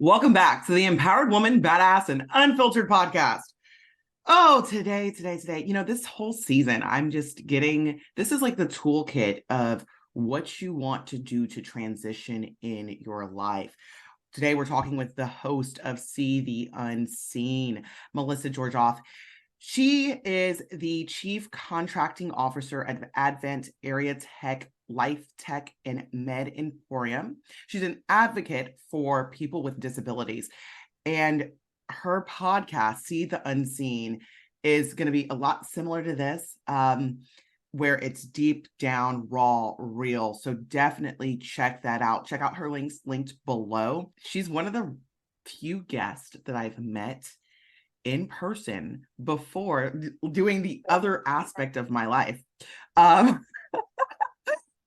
Welcome back to the Empowered Woman, Badass, and Unfiltered podcast. Oh, today, this whole season, I'm just getting this is like the toolkit of what you want to do to transition in your life. Today, we're talking with the host of See the Unseen, Melissa Georgeoff. She is the Chief Contracting Officer at Advent Area Tech, Life Tech, and Med Emporium. She's an advocate for people with disabilities. And her podcast, See the Unseen, is going to be a lot similar to this, where it's deep down, raw, real. So definitely check that out. Check out her links linked below. She's one of the few guests that I've met in person before doing the other aspect of my life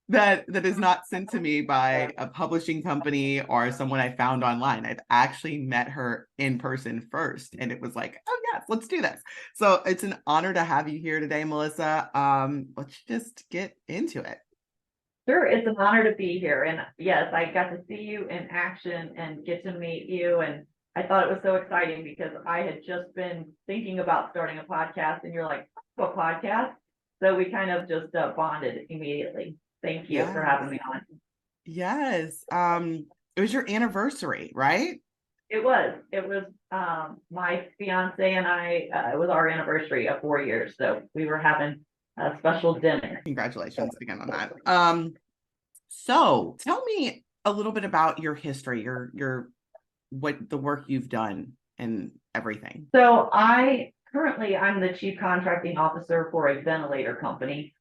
that is not sent to me by a publishing company or someone I found online. I've actually met her in person first, and it was like, oh yes, let's do this. So it's an honor to have you here today, Melissa. Let's just get into it. Sure, it's an honor to be here. And yes, I got to see you in action and get to meet you. And I thought it was so exciting because I had just been thinking about starting a podcast, and you're like, "Oh, a podcast." So we kind of just bonded immediately. Thank you for having me on. Yes. It was your anniversary, right? It was my fiance and I, it was our anniversary of 4 years. So we were having a special dinner. Congratulations again on that. So tell me a little bit about your history, your what the work you've done and everything. So I'm the chief contracting officer for a ventilator company.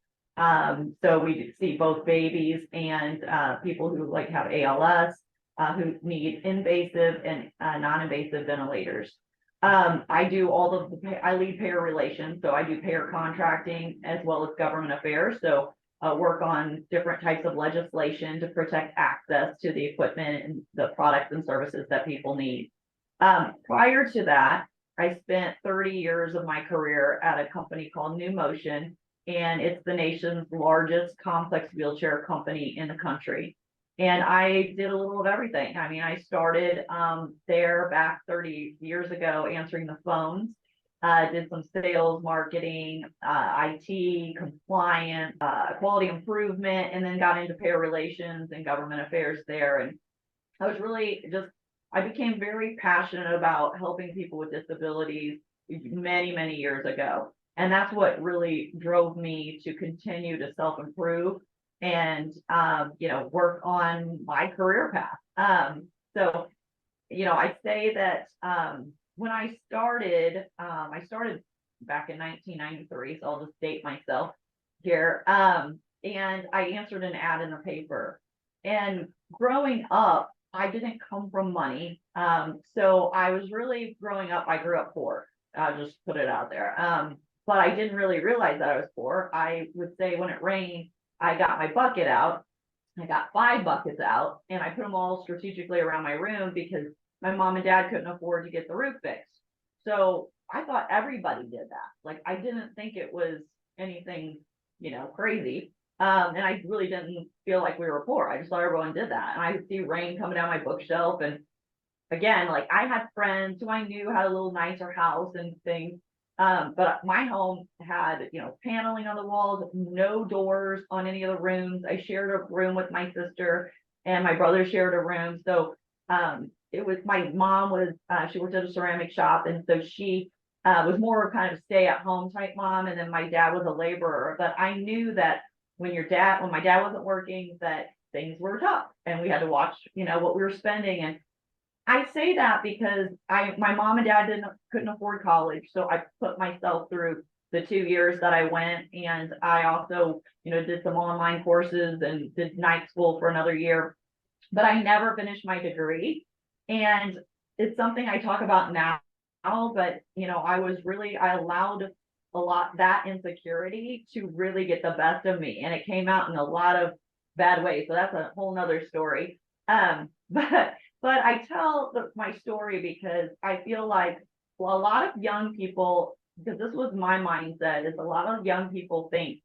So we see both babies and people who like have ALS, who need invasive and non-invasive ventilators. I do I lead payer relations, so I do payer contracting as well as government affairs. So work on different types of legislation to protect access to the equipment and the products and services that people need. Prior to that, I spent 30 years of my career at a company called New Motion, and it's the nation's largest complex wheelchair company in the country. And I did a little of everything. I mean, I started there back 30 years ago answering the phones, did some sales, marketing, IT, compliance, quality improvement, and then got into payer relations and government affairs there. And I was really I became very passionate about helping people with disabilities many, many years ago. And that's what really drove me to continue to self-improve and, work on my career path. I say that when I started back in 1993, so I'll just date myself here. And I answered an ad in the paper. And growing up, I didn't come from money. So I was really growing up, I grew up poor. I'll just put it out there. But I didn't really realize that I was poor. I would say when it rained, I got my bucket out. I got 5 buckets out, and I put them all strategically around my room because my mom and dad couldn't afford to get the roof fixed. So I thought everybody did that. Like, I didn't think it was anything, crazy. And I really didn't feel like we were poor. I just thought everyone did that. And I would see rain coming down my bookshelf. And again, like, I had friends who I knew had a little nicer house and things. But my home had, paneling on the walls, no doors on any of the rooms. I shared a room with my sister, and my brother shared a room. So it was, my mom was, she worked at a ceramic shop. And so she was more of kind of stay at home type mom. And then my dad was a laborer. But I knew that when my dad wasn't working, that things were tough and we had to watch, what we were spending. And I say that because my mom and dad couldn't afford college. So I put myself through the 2 years that I went. And I also, did some online courses and did night school for another year, but I never finished my degree. And it's something I talk about now, but I allowed a lot that insecurity to really get the best of me. And it came out in a lot of bad ways. So that's a whole nother story. But I tell my story because I feel like a lot of young people, because this was my mindset, is a lot of young people think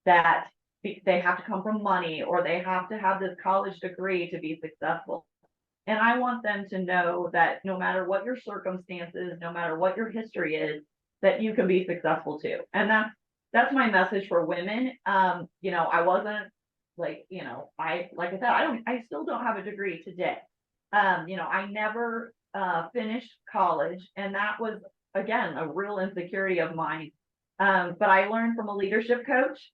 that they have to come from money or they have to have this college degree to be successful. And I want them to know that no matter what your circumstances, no matter what your history is, that you can be successful too. And that's my message for women. I wasn't like I said, I still don't have a degree today. I never finished college, and that was again a real insecurity of mine. But I learned from a leadership coach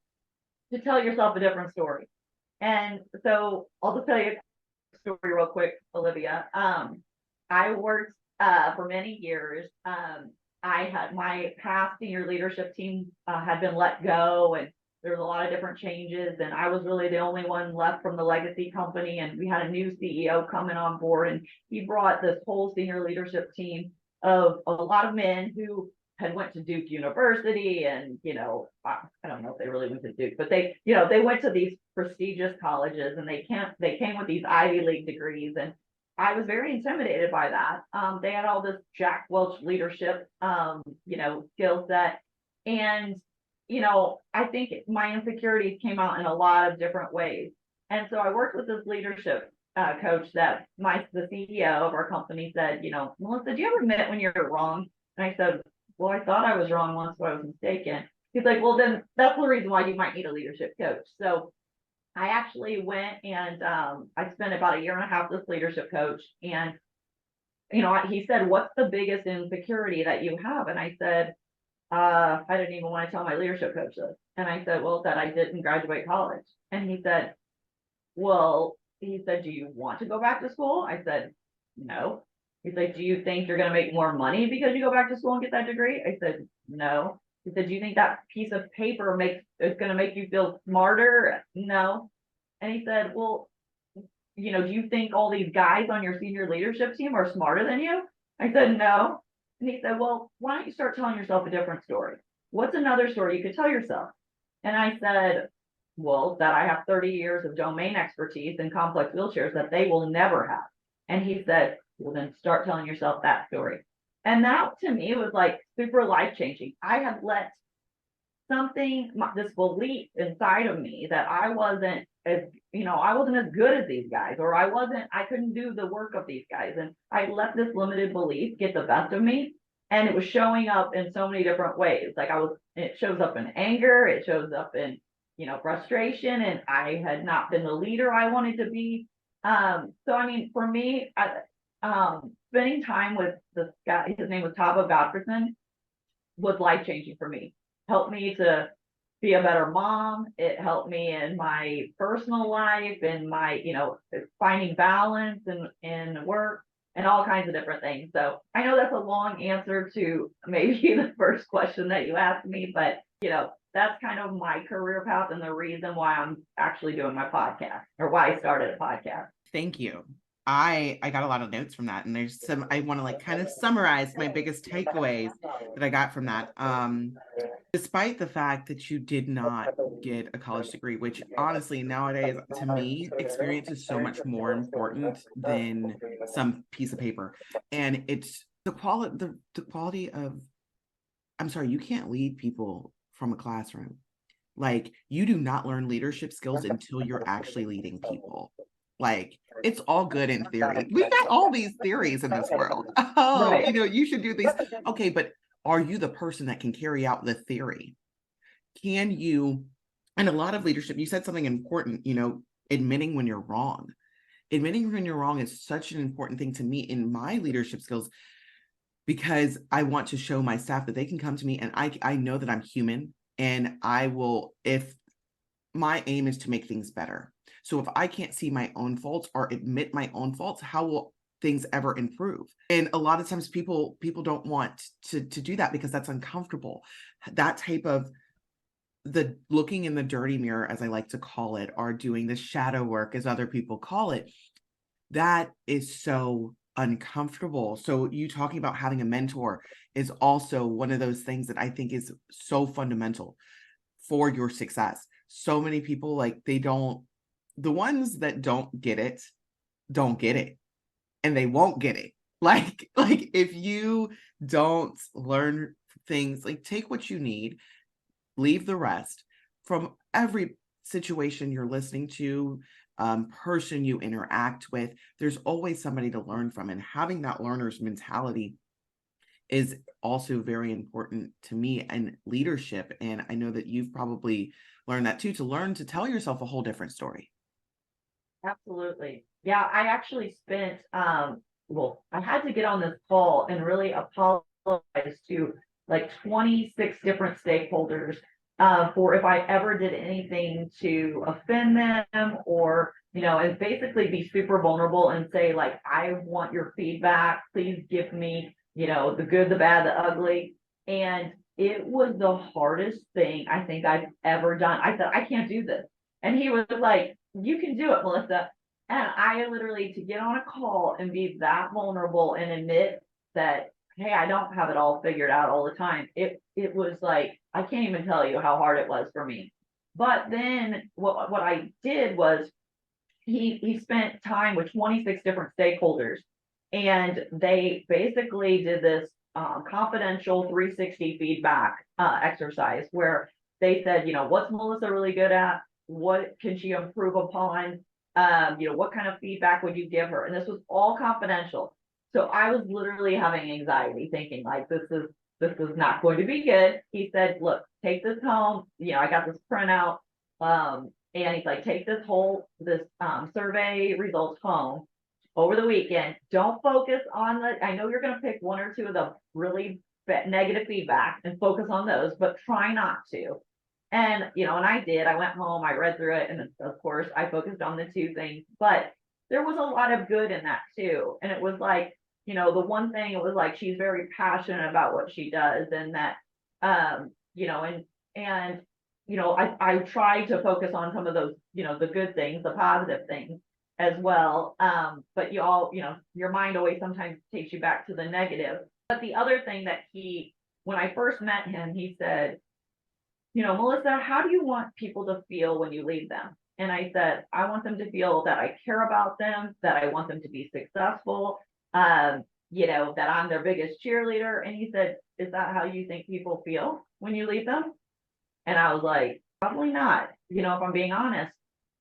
to tell yourself a different story. And so I'll just tell you a story real quick, Olivia. I worked for many years. I had my past senior leadership team had been let go, and there was a lot of different changes, and I was really the only one left from the legacy company, and we had a new CEO coming on board, and he brought this whole senior leadership team of a lot of men who had went to Duke University, and I don't know if they really went to Duke, but they went to these prestigious colleges, and they came with these Ivy League degrees, and I was very intimidated by that. They had all this Jack Welch leadership, skill set, and I think my insecurities came out in a lot of different ways. And so I worked with this leadership coach that the CEO of our company said, Melissa, do you ever admit when you're wrong? And I said, well, I thought I was wrong once, but I was mistaken. He's like, well, then that's the reason why you might need a leadership coach. So I actually went and I spent about a year and a half with this leadership coach. And, he said, what's the biggest insecurity that you have? And I said, I didn't even want to tell my leadership coach this. And I said, well, that I didn't graduate college. And he said, do you want to go back to school? I said, no. He's like, do you think you're going to make more money because you go back to school and get that degree? I said, no. He said, do you think that piece of paper is going to make you feel smarter? No. And he said, well, do you think all these guys on your senior leadership team are smarter than you? I said, no. And he said, well, why don't you start telling yourself a different story? What's another story you could tell yourself? And I said, well, that I have 30 years of domain expertise in complex wheelchairs that they will never have. And he said, well, then start telling yourself that story. And that to me was like super life-changing. I had let this belief inside of me that I wasn't as good as these guys, or I couldn't do the work of these guys. And I let this limited belief get the best of me. And it was showing up in so many different ways. It shows up in anger, it shows up in, frustration, and I had not been the leader I wanted to be. For me, spending time with this guy, his name was Tava Godfredson, was life-changing for me. Helped me to be a better mom. It helped me in my personal life and my, finding balance in work and all kinds of different things. So I know that's a long answer to maybe the first question that you asked me, but that's kind of my career path and the reason why I'm actually doing my podcast, or why I started a podcast. Thank you. I got a lot of notes from that, and there's some I want to kind of summarize my biggest takeaways that I got from that. Despite the fact that you did not get a college degree, which honestly nowadays to me, experience is so much more important than some piece of paper. And it's the quality of, I'm sorry, you can't lead people from a classroom. Like, you do not learn leadership skills until you're actually leading people. Like, it's all good in theory. We've got all these theories in this world. Oh, right. You should do these. Okay, but are you the person that can carry out the theory? Can you, and a lot of leadership, you said something important, admitting when you're wrong. Admitting when you're wrong is such an important thing to me in my leadership skills, because I want to show my staff that they can come to me, and I know that I'm human, and I will, if my aim is to make things better. So if I can't see my own faults or admit my own faults, how will things ever improve? And a lot of times people don't want to do that because that's uncomfortable. That type of the looking in the dirty mirror, as I like to call it, or doing the shadow work, as other people call it, that is so uncomfortable. So you talking about having a mentor is also one of those things that I think is so fundamental for your success. So many people, the ones that don't get it, and they won't get it. Like if you don't learn things, take what you need, leave the rest. From every situation you're listening to, person you interact with, there's always somebody to learn from. And having that learner's mentality is also very important to me and leadership. And I know that you've probably learned that too, to learn to tell yourself a whole different story. Absolutely. Yeah, I actually spent well, I had to get on this call and really apologize to like 26 different stakeholders for if I ever did anything to offend them, or, and basically be super vulnerable and say, like, I want your feedback. Please give me, the good, the bad, the ugly. And it was the hardest thing I think I've ever done. I said, I can't do this. And he was like, you can do it, Melissa. And I literally, to get on a call and be that vulnerable and admit that, hey, I don't have it all figured out all the time. It was like, I can't even tell you how hard it was for me. But then what I did was he spent time with 26 different stakeholders, and they basically did this confidential 360 feedback exercise where they said, what's Melissa really good at? What can she improve upon? What kind of feedback would you give her? And this was all confidential. So I was literally having anxiety, thinking like, this is not going to be good. He said, look, take this home. I got this printout. And he's like, take this survey results home over the weekend. Don't focus on I know you're going to pick one or two of the really negative feedback and focus on those, but try not to. And, and I did. I went home, I read through it, and of course, I focused on the two things. But there was a lot of good in that too. And it was like, the one thing, it was like she's very passionate about what she does, and that, I try to focus on some of those, the good things, the positive things as well. But your mind always sometimes takes you back to the negative. But the other thing that when I first met him, he said, Melissa, how do you want people to feel when you leave them? And I said, I want them to feel that I care about them, that I want them to be successful, that I'm their biggest cheerleader. And he said, is that how you think people feel when you leave them? And I was like, probably not, if I'm being honest.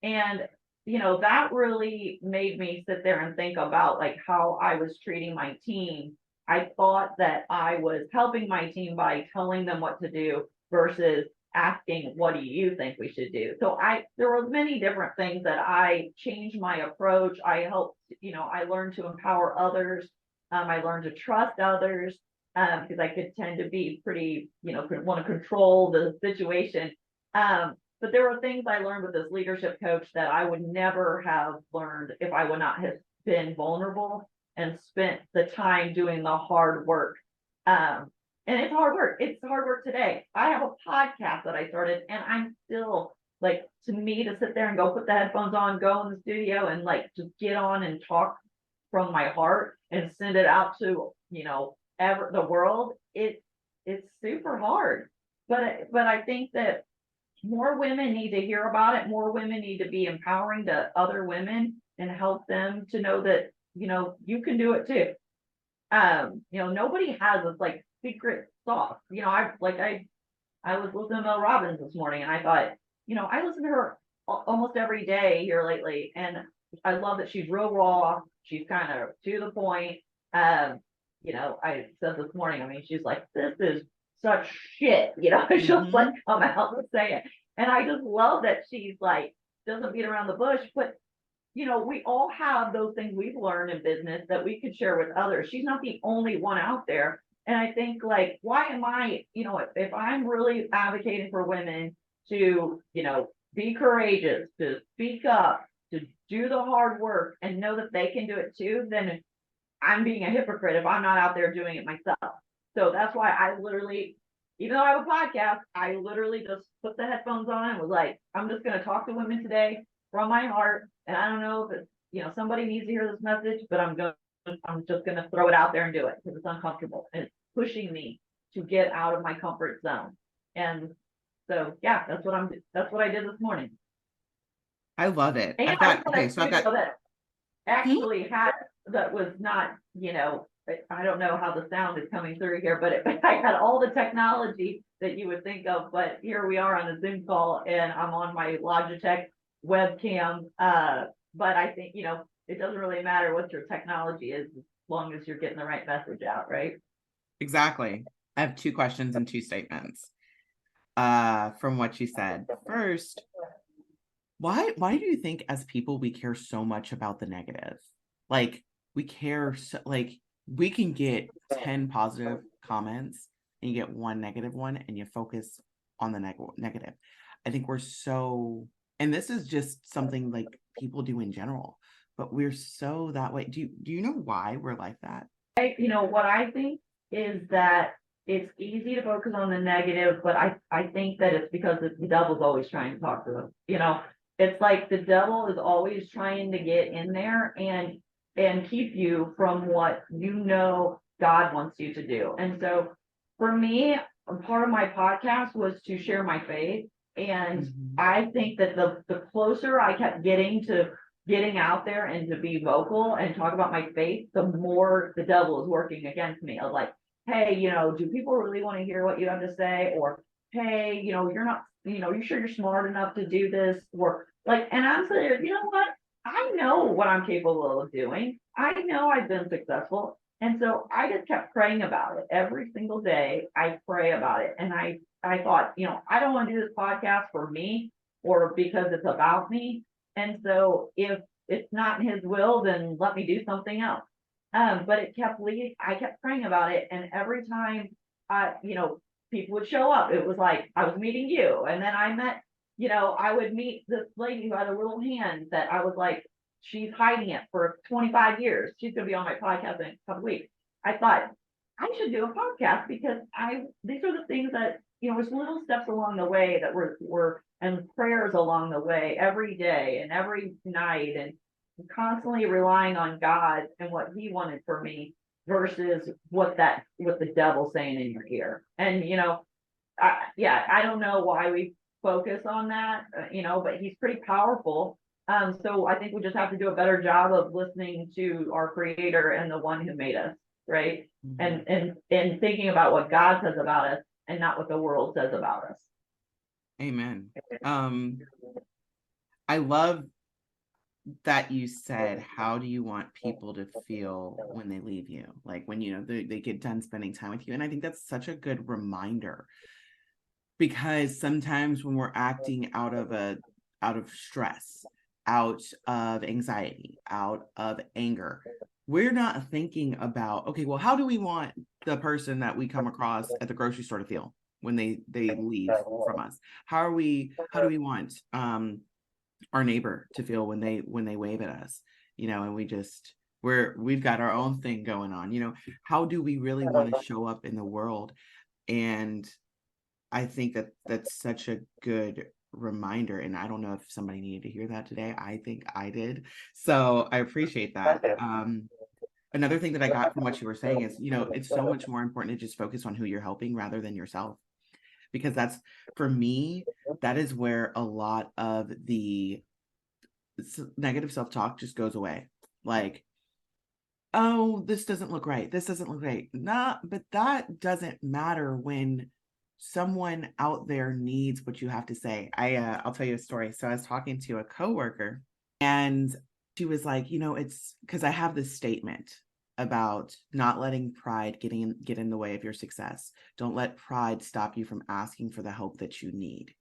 And, that really made me sit there and think about like how I was treating my team. I thought that I was helping my team by telling them what to do versus asking, what do you think we should do? So there were many different things that I changed my approach. I helped, I learned to empower others. I learned to trust others because I could tend to be pretty, want to control the situation. But there were things I learned with this leadership coach that I would never have learned if I would not have been vulnerable and spent the time doing the hard work. And it's hard work. It's hard work today. I have a podcast that I started, and I'm still like, to me, to sit there and go put the headphones on, go in the studio and like just get on and talk from my heart and send it out to, the world. It's super hard. But I think that more women need to hear about it. More women need to be empowering to other women and help them to know that, you can do it too. Nobody has this like secret sauce. I was listening to Mel Robbins this morning, and I thought, I listen to her almost every day here lately, and I love that she's real raw. She's kind of to the point. I said this morning, I mean, she's like, this is such shit, she'll like come out and say it. And I just love that she's like, doesn't beat around the bush, but we all have those things we've learned in business that we could share with others. She's not the only one out there. And I think like, why am I, if I'm really advocating for women to, be courageous, to speak up, to do the hard work and know that they can do it too, then I'm being a hypocrite if I'm not out there doing it myself. So that's why I literally, even though I have a podcast, I literally just put the headphones on and was like, I'm just going to talk to women today from my heart. And I don't know if it's, somebody needs to hear this message, but I'm just going to throw it out there and do it because it's uncomfortable and it's pushing me to get out of my comfort zone. And so, yeah, that's what I did this morning. I love it. And I've got that actually that was not, I don't know how the sound is coming through here, but I had all the technology that you would think of, but here we are on a Zoom call and I'm on my Logitech webcam. But I think, it doesn't really matter what your technology is as long as you're getting the right message out, right? Exactly. I have two questions and two statements from what you said. First, why do you think as people we care so much about the negative? Like we care so, like we can get 10 positive comments and you get one negative one and you focus on the negative. I think we're so, and this is just something like people do in general, but we're so that way. Do you know why we're like that? What I think is that it's easy to focus on the negative, but I think that it's because the devil's always trying to talk to them. It's like the devil is always trying to get in there and keep you from what God wants you to do. And so for me, a part of my podcast was to share my faith. And I think that the closer I kept getting out there and to be vocal and talk about my faith, the more the devil is working against me. I was like, hey, do people really want to hear what you have to say? Or, hey, you're not, you sure you're smart enough to do this? Or like, and I'm saying, you know what? I know what I'm capable of doing. I know I've been successful. And so I just kept praying about it every single day. I pray about it. And I thought, I don't want to do this podcast for me or because it's about me. And so if it's not his will, then let me do something else. But it kept leading. I kept praying about it. And every time people would show up, it was like I was meeting you. And then I would meet this lady who had a little hand that I was like, she's hiding it for 25 years. She's going to be on my podcast in a couple weeks. I thought I should do a podcast because these are the things that, there's little steps along the way that were and prayers along the way every day and every night and constantly relying on God and what he wanted for me versus what the devil's saying in your ear. And, I don't know why we focus on that, but he's pretty powerful. So I think we just have to do a better job of listening to our creator and the one who made us, right? And thinking about what God says about us and not what the world says about us. Amen. I love that you said, how do you want people to feel when they leave you? Like when, they get done spending time with you. And I think that's such a good reminder because sometimes when we're acting out of stress, out of anxiety, out of anger, we're not thinking about, okay, well, how do we want the person that we come across at the grocery store to feel when they leave from us? How do we want our neighbor to feel when they wave at us, and we've got our own thing going on, how do we really want to show up in the world? And I think that that's such a good reminder. And I don't know if somebody needed to hear that today. I think I did. So I appreciate that. Another thing that I got from what you were saying is, it's so much more important to just focus on who you're helping rather than yourself. Because that's, for me, that is where a lot of the negative self-talk just goes away. Like, oh, this doesn't look right. This doesn't look right. Nah, but that doesn't matter when someone out there needs what you have to say. I'll tell you a story. So I was talking to a coworker and she was like, it's because I have this statement about not letting pride get in the way of your success. Don't let pride stop you from asking for the help that you need.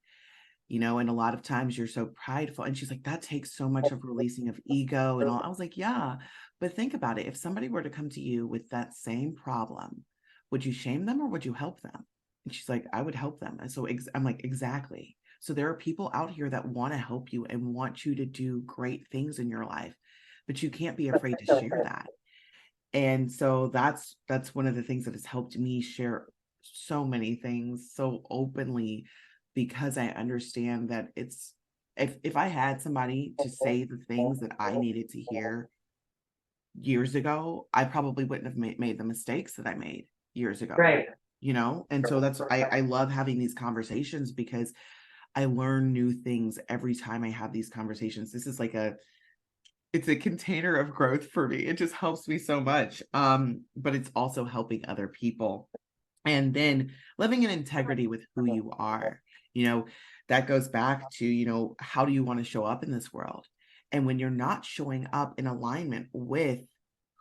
And a lot of times you're so prideful. And she's like, that takes so much of releasing of ego and all. I was like, yeah, but think about it. If somebody were to come to you with that same problem, would you shame them or would you help them? And she's like, I would help them. And so I'm like, exactly. So there are people out here that want to help you and want you to do great things in your life, but you can't be afraid to share that. And so that's one of the things that has helped me share so many things so openly, because I understand that it's, if I had somebody to say the things that I needed to hear years ago, I probably wouldn't have made the mistakes that I made years ago. Right. And so that's, I love having these conversations because I learn new things every time I have these conversations. This is like it's a container of growth for me. It just helps me so much. But it's also helping other people. And then living in integrity with who you are. that goes back to, how do you want to show up in this world? And when you're not showing up in alignment with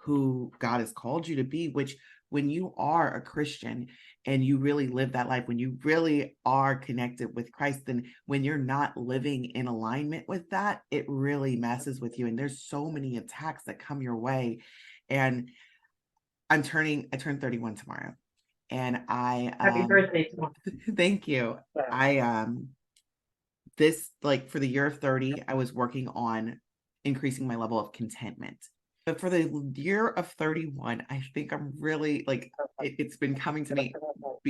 who God has called you to be, which when you are a Christian and you really live that life, when you really are connected with Christ, then when you're not living in alignment with that, it really messes with you. And there's so many attacks that come your way. And I turn 31 tomorrow. And Happy birthday to thank you. I this, like, for the year of 30, I was working on increasing my level of contentment. But for the year of 31, I think I'm really like, it's been coming to me,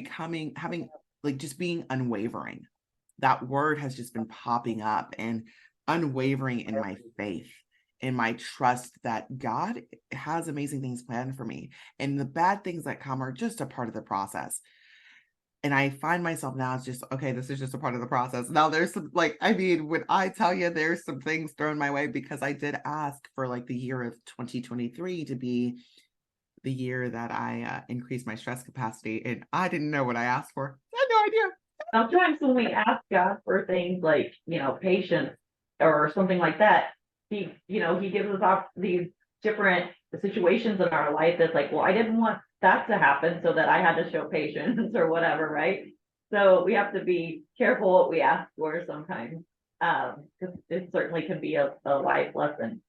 having like just being unwavering. That word has just been popping up, and unwavering in my faith, in my trust that God has amazing things planned for me. And the bad things that come are just a part of the process. And I find myself now, it's just, okay, this is just a part of the process. Now there's some, like, I mean, when I tell you there's some things thrown my way, because I did ask for like the year of 2023 to be the year that I increased my stress capacity. And I didn't know what I asked for. I had no idea. Sometimes when we ask God for things like, patience or something like that, he gives us these different situations in our life that's like, well, I didn't want that to happen, so that I had to show patience or whatever, right? So we have to be careful what we ask for sometimes, because it certainly can be a life lesson.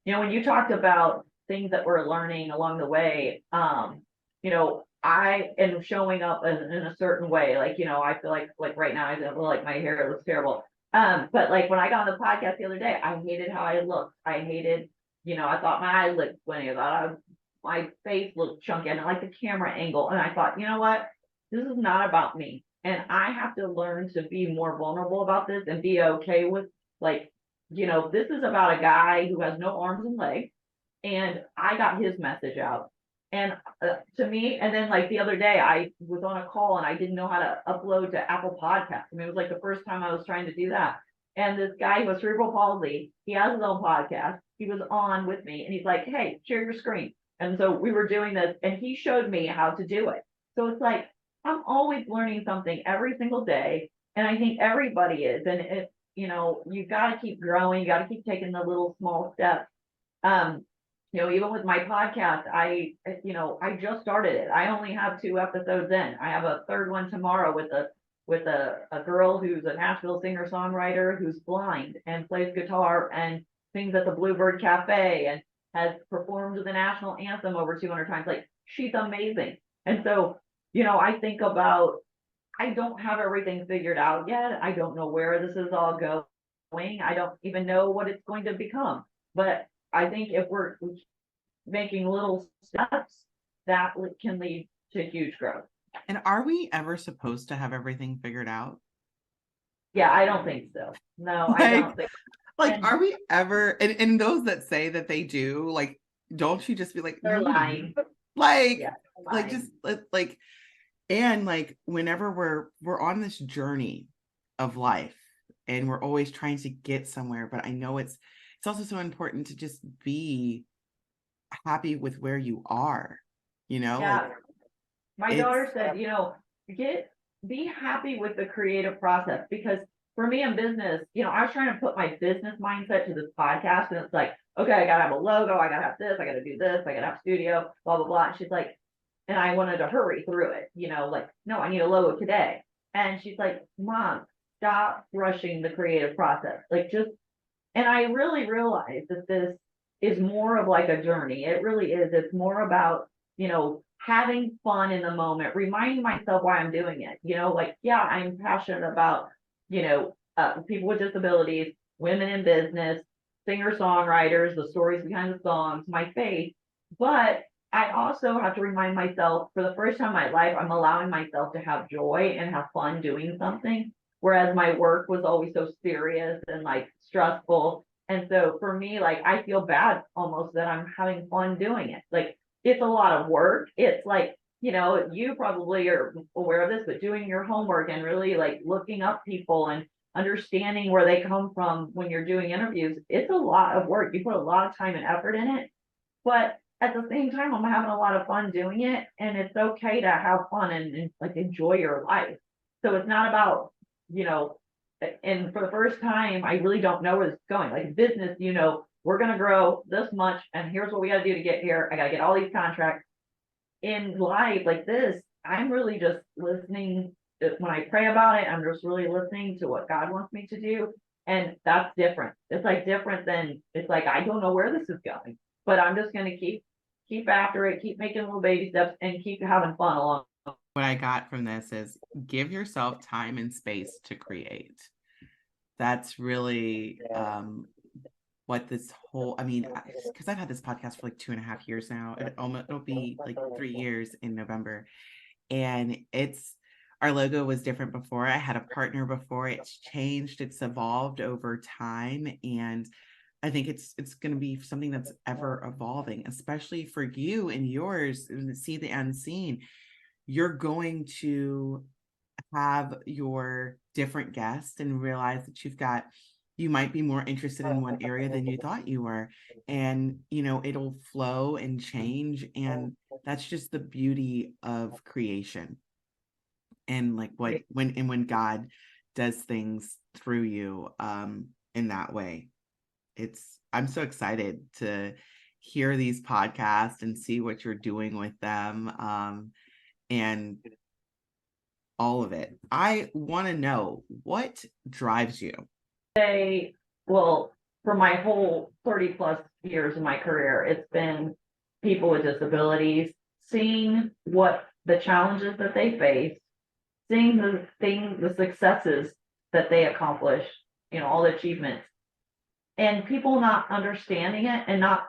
When you talked about things that we're learning along the way, I am showing up in a certain way. Like, I feel like right now I feel like my hair looks terrible. But like when I got on the podcast the other day, I hated how I looked. I hated, I thought my eyes looked squinty. I thought my face looked chunky. I didn't like the camera angle. And I thought, you know what? This is not about me. And I have to learn to be more vulnerable about this and be okay with, like, this is about a guy who has no arms and legs. And I got his message out. And to me, and then like the other day, I was on a call and I didn't know how to upload to Apple Podcasts. I mean, it was like the first time I was trying to do that. And this guy who has cerebral palsy, he has his own podcast. He was on with me and he's like, hey, share your screen. And so we were doing this and he showed me how to do it. So it's like, I'm always learning something every single day. And I think everybody is. And it's, you've got to keep growing. You got to keep taking the little small steps. Even with my podcast, I just started it. I only have 2 episodes in. I have a third one tomorrow with a girl who's a Nashville singer-songwriter who's blind and plays guitar and sings at the Bluebird Cafe and has performed the national anthem over 200 times. Like, she's amazing. And so, I think about, I don't have everything figured out yet. I don't know where this is all going. I don't even know what it's going to become. But I think if we're making little steps, that can lead to huge growth. And are we ever supposed to have everything figured out? Yeah, I don't think so. No, I don't think. Like, are we ever? And those that say that they do, like, don't you just be like, they're lying? Like, yeah, like just like, and like whenever we're on this journey of life, and we're always trying to get somewhere, but I know it's also so important to just be happy with where you are, Yeah. like, my daughter said, be happy with the creative process, because for me in business, I was trying to put my business mindset to this podcast, and it's like, okay, I gotta have a logo, I gotta have this, I gotta do this, I gotta have studio, blah blah blah. And she's like, and I wanted to hurry through it, like, no, I need a logo today. And she's like, Mom, stop rushing the creative process. Like, just, and I really realized that this is more of like a journey. It really is. It's more about, having fun in the moment, reminding myself why I'm doing it. Like, yeah, I'm passionate about, people with disabilities, women in business, singer-songwriters, the stories behind the songs, my faith. But I also have to remind myself, for the first time in my life, I'm allowing myself to have joy and have fun doing something. Whereas my work was always so serious and like stressful. And so for me, like, I feel bad almost that I'm having fun doing it. Like, it's a lot of work. It's like, you probably are aware of this, but doing your homework and really like looking up people and understanding where they come from when you're doing interviews, it's a lot of work. You put a lot of time and effort in it. But at the same time, I'm having a lot of fun doing it. And it's okay to have fun and like enjoy your life. So it's not about, and for the first time, I really don't know where this is going. Like business, we're going to grow this much, and here's what we got to do to get here. I got to get all these contracts. In life like this, I'm really just listening. When I pray about it, I'm just really listening to what God wants me to do. And that's different. It's like different than, it's like, I don't know where this is going, but I'm just going to keep after it, keep making little baby steps, and keep having fun along. What I got from this is give yourself time and space to create. That's really what this whole, I mean, because I've had this podcast for like 2.5 years now. It'll be like 3 years in November. And our logo was different before. I had a partner before. It's changed, it's evolved over time. And I think it's going to be something that's ever evolving, especially for you and yours, and see the unseen. You're going to have your different guests and realize that you might be more interested in one area than you thought you were. And, it'll flow and change. And that's just the beauty of creation. And like when God does things through you, in that way. I'm so excited to hear these podcasts and see what you're doing with them. And all of it. I want to know what drives you. Well, for my whole 30 plus years of my career, it's been people with disabilities, seeing what the challenges that they face, seeing the successes that they accomplish, all the achievements, and people not understanding it and not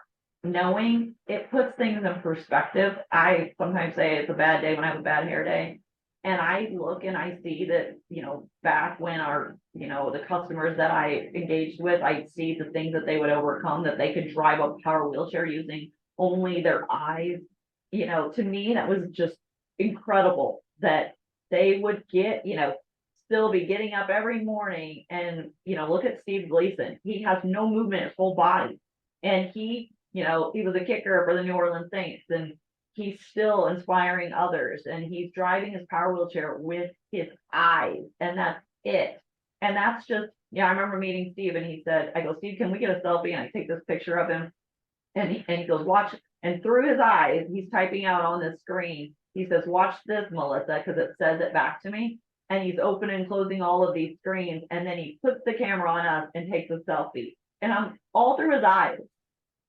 knowing. It puts things in perspective. I sometimes say it's a bad day when I have a bad hair day. And I look and I see that, back when the customers that I engaged with, I see the things that they would overcome, that they could drive a power wheelchair using only their eyes. To me, that was just incredible that they would still be getting up every morning. And, look at Steve Gleason. He has no movement in his whole body. And he was a kicker for the New Orleans Saints. And he's still inspiring others, and he's driving his power wheelchair with his eyes, and that's it. And that's just, I remember meeting Steve, and he said, I go, Steve, can we get a selfie? And I take this picture of him, and he goes, watch. And through his eyes, he's typing out on the screen. He says, watch this, Melissa, because it says it back to me. And he's opening and closing all of these screens, and then he puts the camera on us and takes a selfie. And I'm all through his eyes.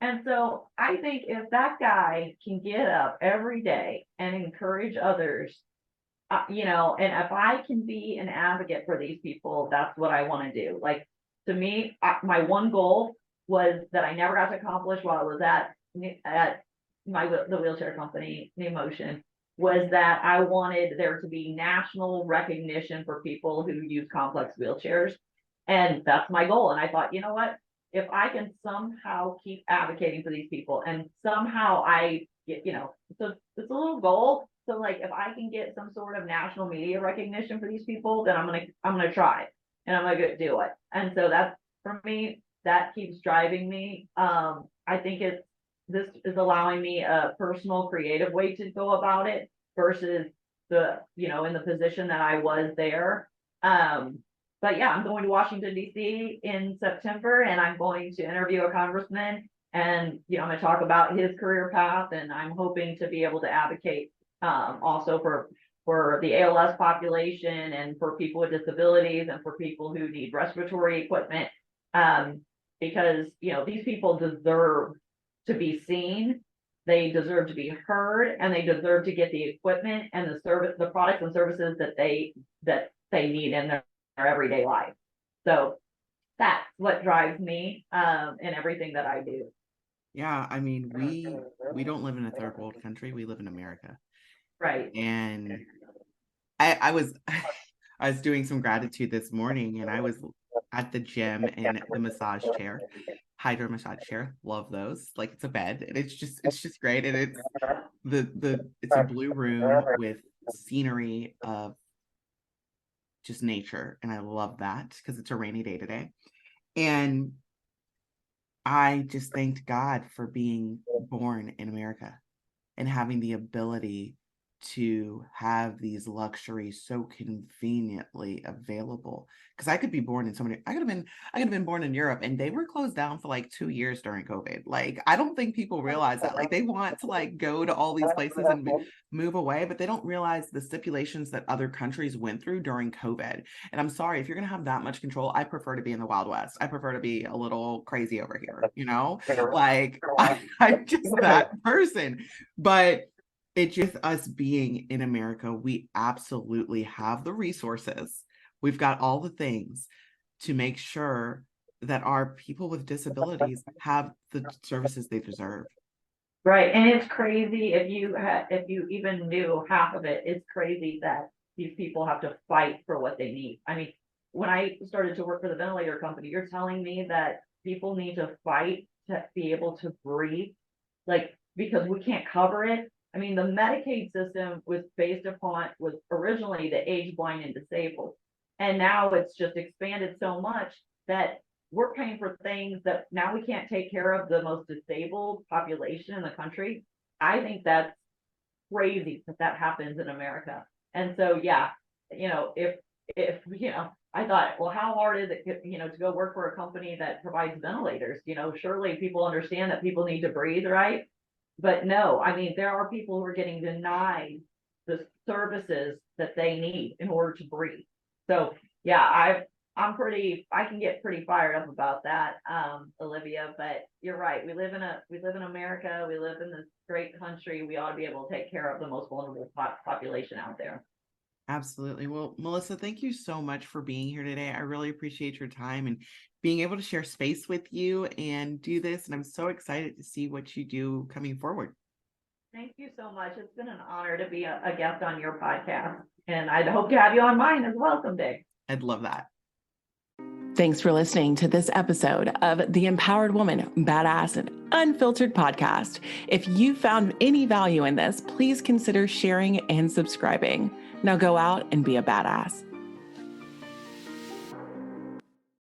And so I think if that guy can get up every day and encourage others, and if I can be an advocate for these people, that's what I want to do. Like, to me, my one goal was that I never got to accomplish while I was at the wheelchair company, New Motion, was that I wanted there to be national recognition for people who use complex wheelchairs. And that's my goal. And I thought, you know what? If I can somehow keep advocating for these people, and somehow I get, so it's a little goal. So like, if I can get some sort of national media recognition for these people, then I'm gonna try, and I'm gonna do it. And so that's, for me, that keeps driving me. I think this is allowing me a personal, creative way to go about it versus in the position that I was there. But yeah, I'm going to Washington, D.C. in September, and I'm going to interview a congressman, and, I'm going to talk about his career path, and I'm hoping to be able to advocate also for the ALS population, and for people with disabilities, and for people who need respiratory equipment, because, these people deserve to be seen. They deserve to be heard, and they deserve to get the equipment and the products and services that they need in their everyday life. So that's what drives me in everything that I do. Yeah, I mean, we don't live in a third world country. We live in America. Right. And I was I was doing some gratitude this morning, and I was at the gym in the massage chair, hydro massage chair. Love those. Like, it's a bed, and it's just great. And it's a blue room with scenery of just nature, and I love that because it's a rainy day today. And I just thanked God for being born in America and having the ability to have these luxuries so conveniently available. Because I could be born in I could have been born in Europe, and they were closed down for like 2 years during COVID. Like, I don't think people realize that. Like, they want to like go to all these places and move away, but they don't realize the stipulations that other countries went through during COVID. And I'm sorry, if you're gonna have that much control, I prefer to be in the Wild West. I prefer to be a little crazy over here, like I'm just that person. But it's just us being in America, we absolutely have the resources. We've got all the things to make sure that our people with disabilities have the services they deserve. Right, and it's crazy if you even knew half of it, it's crazy that these people have to fight for what they need. I mean, when I started to work for the ventilator company, you're telling me that people need to fight to be able to breathe, like, because we can't cover it. I mean, the Medicaid system was originally the age, blind, and disabled. And now it's just expanded so much that we're paying for things that now we can't take care of the most disabled population in the country. I think that's crazy that happens in America. And so, yeah, if I thought, well, how hard is it, to go work for a company that provides ventilators? Surely people understand that people need to breathe, right? But no, I mean, there are people who are getting denied the services that they need in order to breathe. So yeah, I can get pretty fired up about that, Olivia, but you're right. We live in America. We live in this great country. We ought to be able to take care of the most vulnerable population out there. Absolutely. Well, Melissa, thank you so much for being here today. I really appreciate your time and being able to share space with you and do this. And I'm so excited to see what you do coming forward. Thank you so much. It's been an honor to be a guest on your podcast. And I hope to have you on mine as well someday. I'd love that. Thanks for listening to this episode of the Empowered Woman, Badass and Unfiltered podcast. If you found any value in this, please consider sharing and subscribing. Now go out and be a badass.